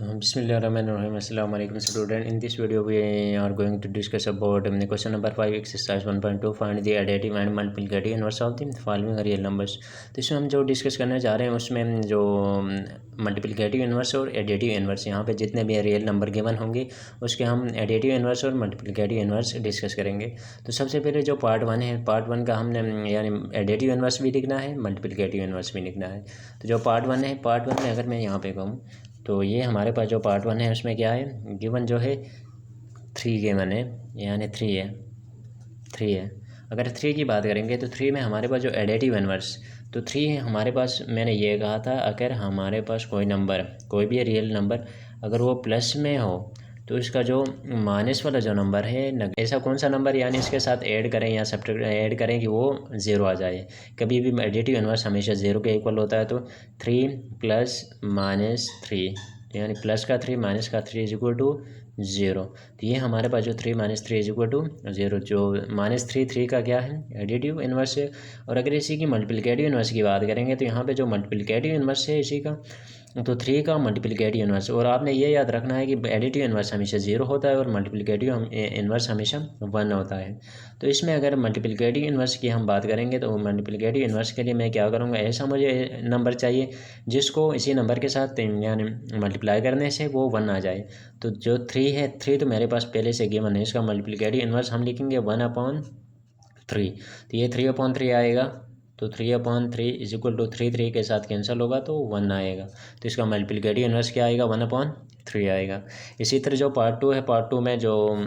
Bismillahirrahmanirrahim. Assalamu alaikum student. In this video we are going to discuss about question number 5 exercise 1.2 find the additive and multiplicative inverse of the following real numbers। तो इसमें हम जो discuss करने जा रहे हैं उसमें जो मल्टीप्लिकेटिव इन्वर्स और एडिटिव इन्वर्स यहाँ पे जितने भी रियल नंबर गिवन होंगे उसके हम एडिटिव इन्वर्स और मल्टीप्लिकेटिव इन्वर्स डिस्कस करेंगे। तो सबसे पहले जो पार्ट 1 है, पार्ट 1 का हमने यानी एडिटिव इन्वर्स भी लिखना है, मल्टीप्लिकेटिव इन्वर्स भी लिखना है। तो जो पार्ट 1 है, पार्ट 1 में अगर मैं यहाँ पे कहूँ तो ये हमारे पास जो पार्ट 1 है उसमें क्या है गिवन, जो है 3 गिवन है, यानी 3 है। अगर 3 की बात करेंगे तो 3 में हमारे पास जो एडिटिव इन्वर्स, तो 3 हमारे पास, मैंने ये कहा था अगर हमारे पास कोई नंबर, कोई भी रियल नंबर अगर वो प्लस में हो तो इसका जो माइनस वाला जो नंबर है, ऐसा कौन सा नंबर यानी इसके साथ ऐड करें या सब्ट्रैक्ट ऐड करें कि वो ज़ीरो आ जाए। कभी भी एडिटिव इन्वर्स हमेशा ज़ीरो के इक्वल होता है। तो 3 प्लस माइनस 3 यानी प्लस का 3 माइनस का 3 इज इक्वल टू 0। तो ये हमारे पास जो 3 माइनस 3 इज इक्वल टू 0, जो माइनस 3 का क्या है एडिटिव इन्वर्स है। और अगर इसी की मल्टीप्लिकेटिव इन्वर्स की बात करेंगे तो यहाँ पे जो मल्टीप्लिकेटिव इन्वर्स है इसी का, तो 3 का मल्टीप्लिकेटिव इन्वर्स। और आपने ये याद रखना है कि एडिटिव इन्वर्स हमेशा 0 होता है और मल्टीप्लिकेटिव इन्वर्स हमेशा 1 होता है। तो इसमें अगर मल्टीप्लिकेटिव इन्वर्स की हम बात करेंगे तो मल्टीप्लिकेटिव इन्वर्स के लिए मैं क्या करूँगा, ऐसा मुझे नंबर चाहिए जिसको इसी नंबर के साथ यानी मल्टीप्लाई करने से वो 1 आ जाए। तो जो 3 है, 3 तो मेरे पास पहले से गिवन है, इसका मल्टीप्लिकेटिव इन्वर्स हम लिखेंगे 1/3। तो ये 3/3 आएगा। तो 3/3 इज इक्वल टू 3 के साथ कैंसिल होगा तो 1 आएगा। तो इसका मल्टीप्लिकेटिव इन्वर्स क्या आएगा, 1/3 आएगा। इसी तरह जो पार्ट 2 है, पार्ट 2 में जो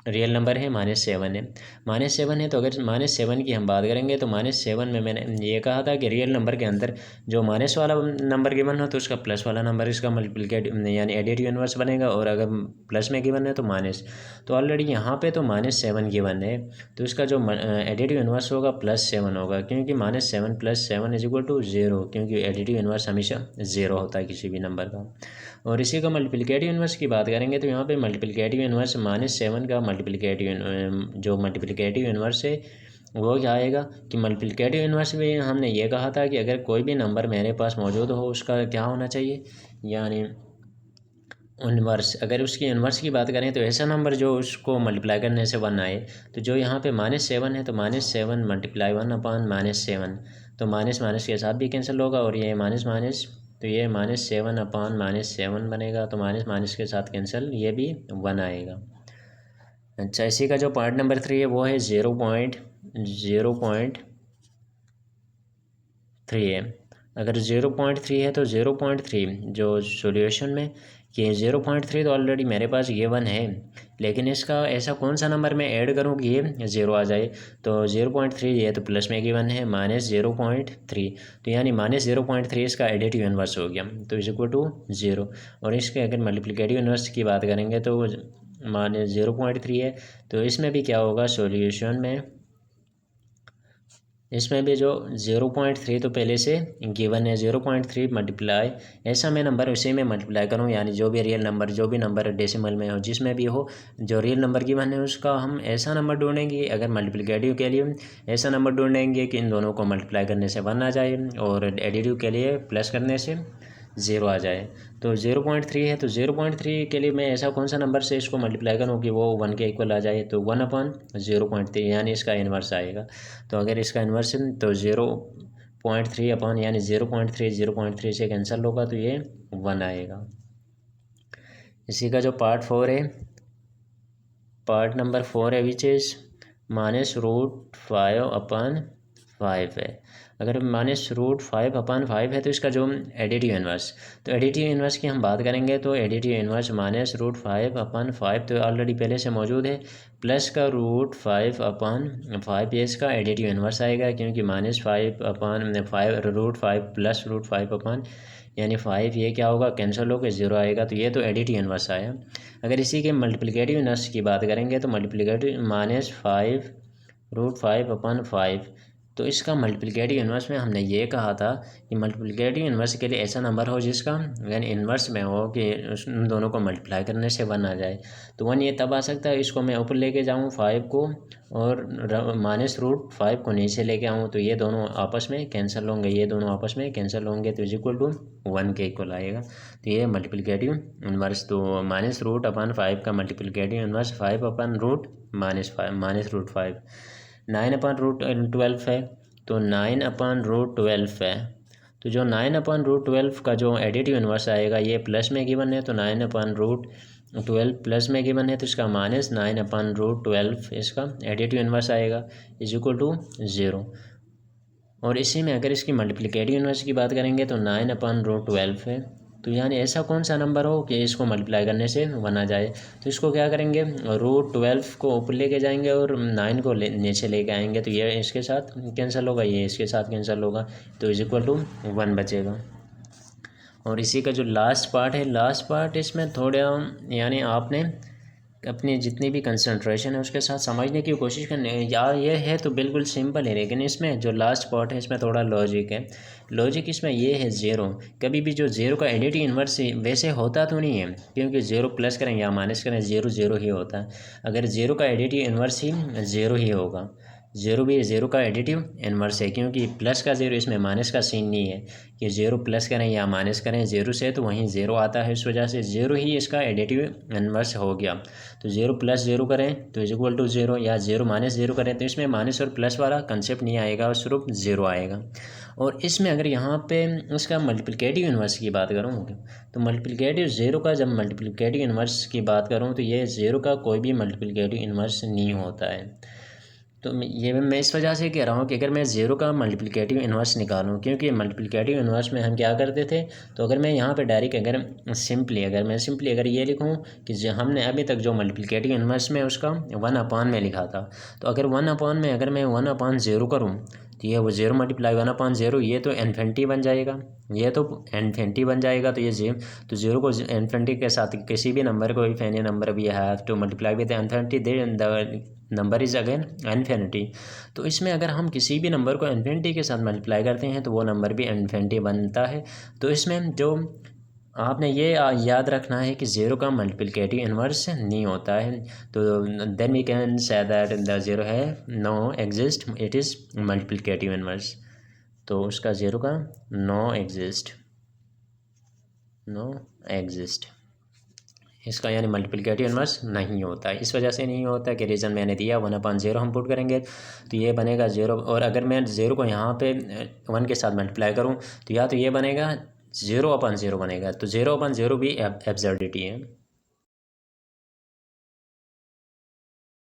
रियल नंबर है -7 है। -7 है तो अगर -7 की हम बात करेंगे तो -7 में मैंने ये कहा था कि रियल नंबर के अंदर जो माइनस वाला नंबर गिवन हो तो उसका प्लस वाला नंबर इसका मल्टीप्लिकेटिव यानी एडिटिव इन्वर्स बनेगा, और अगर प्लस में गिवन है तो माइनस। तो ऑलरेडी यहाँ पे तो -7 गिवन है तो इसका जो एडिटिव इन्वर्स होगा +7 होगा, क्योंकि -7 + 7 इज इक्वल टू 0, क्योंकि एडिटिव इन्वर्स हमेशा 0 होता है किसी भी नंबर का। और इसी का मल्टीप्लिकेटिव इन्वर्स की बात करेंगे तो यहाँ पे मल्टीप्लिकेटिव इन्वर्स -7 का जो मल्टीप्लिकेटिव इन्वर्स है वो क्या आएगा कि मल्टीप्लिकेटिव इन्वर्स में हमने ये कहा था कि अगर कोई भी नंबर मेरे पास मौजूद हो उसका क्या होना चाहिए, यानी इन्वर्स। अगर उसकी इन्वर्स की बात करें तो ऐसा नंबर जो उसको मल्टीप्लाई करने से 1 आए। तो जो यहाँ पे -7 है तो -7 मल्टीप्लाई 1/-7, तो माइनस माइनस के साथ भी कैंसिल होगा और ये माइनस माइनस, तो ये -7/-7 बनेगा। तो माइनस माइनस के साथ कैंसिल, ये भी 1 आएगा। अच्छा, इसी का जो पार्ट नंबर 3 है वो है 0.3 है। अगर 0.3 है तो 0.3 जो सॉल्यूशन में कि 0.3 तो ऑलरेडी मेरे पास ये 1 है, लेकिन इसका ऐसा कौन सा नंबर मैं ऐड करूँ कि ये 0 आ जाए। तो 0.3 ये तो प्लस में गिवन है -0.3, तो यानी -0.3 इसका एडिटिव इन्वर्स हो गया, तो इज इक्वल टू 0। और इसके अगर मल्टीप्लिकेटिव इन्वर्स की बात करेंगे तो -0.3 है, तो इसमें भी क्या होगा सॉल्यूशन में, इसमें भी जो 0.3 तो पहले से गिवन है, 0.3 मल्टीप्लाई, ऐसा मैं नंबर उसी में मल्टीप्लाई करूँ, यानी जो भी रियल नंबर, जो भी नंबर डेसिमल में हो, जिसमें भी हो, जो रियल नंबर गिवन है उसका हम ऐसा नंबर ढूंढेंगे। अगर मल्टीप्लिकेटिव के लिए ऐसा नंबर ढूंढेंगे कि इन दोनों को मल्टीप्लाई करने से 1 आ जाए और एडिटिव के लिए प्लस करने से 0 आ जाए। तो 0.3 है तो 0.3 के लिए मैं ऐसा कौन सा नंबर से इसको मल्टीप्लाई करूँ कि वो 1 के इक्वल आ जाए। तो 1/0.3 यानी इसका इन्वर्स आएगा। तो अगर इसका इन्वर्स तो 0.3 अपन यानी 0.3 से कैंसिल होगा तो ये 1 आएगा। इसी का जो पार्ट 4 है, पार्ट नंबर 4 है विच इज़ -√5/5 है। अगर -√5/5 है तो इसका जो एडिटिव इन्वर्स, तो एडिटिव इन्वर्स की हम बात करेंगे तो एडिटिव इन्वर्स -√5/5 तो ऑलरेडी पहले से मौजूद है, प्लस का √5/5 ये इसका एडिटिव इन्वर्स आएगा, क्योंकि -5/5 प्लस √5 यानी 5 ये क्या होगा कैंसिल होकर 0 आएगा। तो ये तो एडिटिव इन्वर्स आया। अगर इसी के मल्टीप्लिकेटिव इन्वर्स की बात करेंगे तो मल्टीप्लिकेटिव -5√5/5, तो इसका मल्टीप्लिकेटिव इन्वर्स में हमने ये कहा था कि मल्टीप्लिकेटिव इन्वर्स के लिए ऐसा नंबर हो जिसका यानी इन्वर्स में हो कि उन दोनों को मल्टीप्लाई करने से 1 आ जाए। तो 1 ये तब आ सकता है, इसको मैं ऊपर लेके जाऊँ 5 को और -√5 को नीचे लेके आऊँ तो ये दोनों आपस में कैंसिल होंगे, ये दोनों आपस में कैंसिल होंगे तो =1 के इक्वल आएगा। तो ये मल्टीप्लिकेटिव इन्वर्स, तो -√5 का मल्टीप्लिकेटिव इन्वर्स 5/√-5 9/√12 है, तो 9/√12 है। तो जो 9/√12 का जो एडिटिव इन्वर्स आएगा ये प्लस में गिवन है, तो 9/√12 प्लस में गिवन है तो इसका -9/√12 इसका एडिटिव इन्वर्स आएगा =0। और इसी में अगर इसकी मल्टीप्लिकेटिव इन्वर्स की बात करेंगे तो 9/√12 है। तो यानी ऐसा कौन सा नंबर हो कि इसको मल्टीप्लाई करने से 1 आ जाए। तो इसको क्या करेंगे, √12 को ऊपर लेके जाएंगे और 9 को नीचे लेके आएंगे तो ये इसके साथ कैंसिल होगा, ये इसके साथ कैंसिल होगा, तो =1 बचेगा। और इसी का जो लास्ट पार्ट है, लास्ट पार्ट इसमें थोड़ा यानी आपने अपनी जितनी भी कंसंट्रेशन है उसके साथ समझने की कोशिश करनी है। यार ये है तो बिल्कुल सिंपल है, लेकिन इसमें जो लास्ट पार्ट है इसमें थोड़ा लॉजिक है। लॉजिक इसमें ये है 0, कभी भी जो 0 का एडिटिव इन्वर्स वैसे होता तो नहीं है, क्योंकि 0 प्लस करें या माइनस करें 0 0 ही होता है। अगर 0 का एडिटिव इन्वर्स ही 0 ही होगा, 0 भी 0 का एडिटिव इन्वर्स है, क्योंकि प्लस का 0 इसमें माइनस का सीन नहीं है कि 0 प्लस करें या माइनस करें 0 से तो वहीं 0 आता है, इस वजह से 0 ही इसका एडिटिव इन्वर्स हो गया। तो 0 + 0 करें तो =0 या 0 - 0 करें तो इसमें माइनस और प्लस वाला कंसेप्ट नहीं आएगा और सिर्फ 0 आएगा। और इसमें अगर यहाँ पे इसका मल्टीप्लिकेटिव इन्वर्स की बात करूँ तो मल्टीप्लिकेटिव 0 का जब मल्टीप्लिकेटिव इन्वर्स की बात करूँ तो ये 0 का कोई भी मल्टीप्लिकेटिव इन्वर्स नहीं होता है। तो मैं इस वजह से कह रहा हूँ कि अगर मैं 0 का मल्टीप्लिकेटिव इन्वर्स निकालूँ, क्योंकि मल्टीप्लिकेटिव इन्वर्स में हम क्या करते थे, तो अगर मैं यहाँ पे डायरेक्ट अगर सिंपली अगर ये लिखूँ कि जो हमने अभी तक जो मल्टीप्लिकेटिव इन्वर्स में उसका 1/, में लिखा था, तो अगर 1/, में अगर मैं 1/0 करूँ तो ये वो 0 × 1/0 ये तो इन्फिनिटी बन जाएगा, ये तो इन्फिनिटी बन जाएगा। तो ये 0 को इन्फिनिटी के साथ किसी भी नंबर को, if any number we have to multiply with infinity then the number is again infinity. तो इसमें अगर हम किसी भी नंबर को इन्फिनिटी के साथ मल्टीप्लाई करते हैं तो वो नंबर भी इन्फिनिटी बनता है। तो इसमें जो आपने ये याद रखना है कि 0 का मल्टीप्लिकेटिव इन्वर्स नहीं होता है। तो then we can say that the 0 है no exist, it is multiplicative inverse. तो उसका 0 का नो एग्जिस्ट इसका यानी मल्टीप्लिकेटिव इन्वर्स नहीं होता है। इस वजह से नहीं होता कि रीज़न मैंने दिया 1/0 हम पुट करेंगे तो ये बनेगा 0, और अगर मैं 0 को यहाँ पे 1 के साथ मल्टीप्लाई करूँ तो या तो ये बनेगा 0/0 बनेगा, तो 0/0 भी एब्सर्डिटी है।